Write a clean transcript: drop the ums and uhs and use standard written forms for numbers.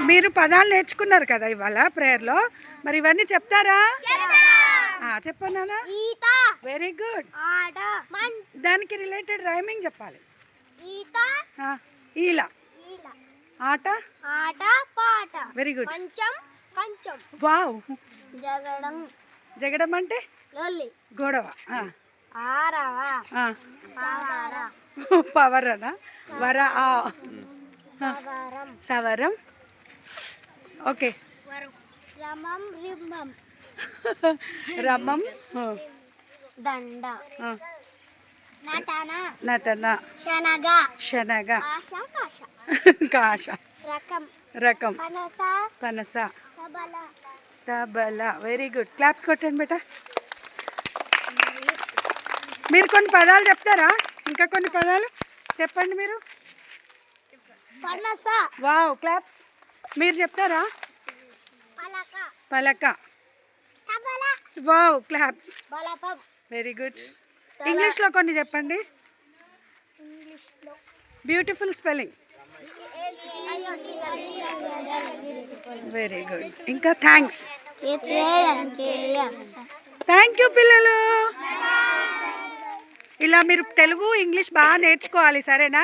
మీరు పదాలు నేర్చుకున్నారు కదా ఇవాళ ప్రేయర్లో, మరి ఇవన్నీ చెప్తారా? చెప్పనా? Very good. దానికి రిలేటెడ్ రైమింగ్ చెప్పాలి. ఈలా ఆట పాట. Very good. వావ్. జగడం అంటే గొడవ. పవర్ అనా? వర సవరం. ఓకే. రమం దండ నటన శనగ కాష రకం పనస తబల. Very good. క్లాప్స్ కొట్టండి బేటా. మీరు కొన్ని పదాలు చెప్తారా? ఇంకా కొన్ని పదాలు చెప్పండి మీరు. Wow, claps. మీరు చెప్తారా? పలక. Wow, claps. Very good. ఇంగ్లీష్లో కొన్ని చెప్పండి. Beautiful spelling. Very good. ఇంకా థ్యాంక్స్. థ్యాంక్ యూ పిల్లలు. ఇలా మీరు తెలుగు ఇంగ్లీష్ బాగా నేర్చుకోవాలి, సరేనా?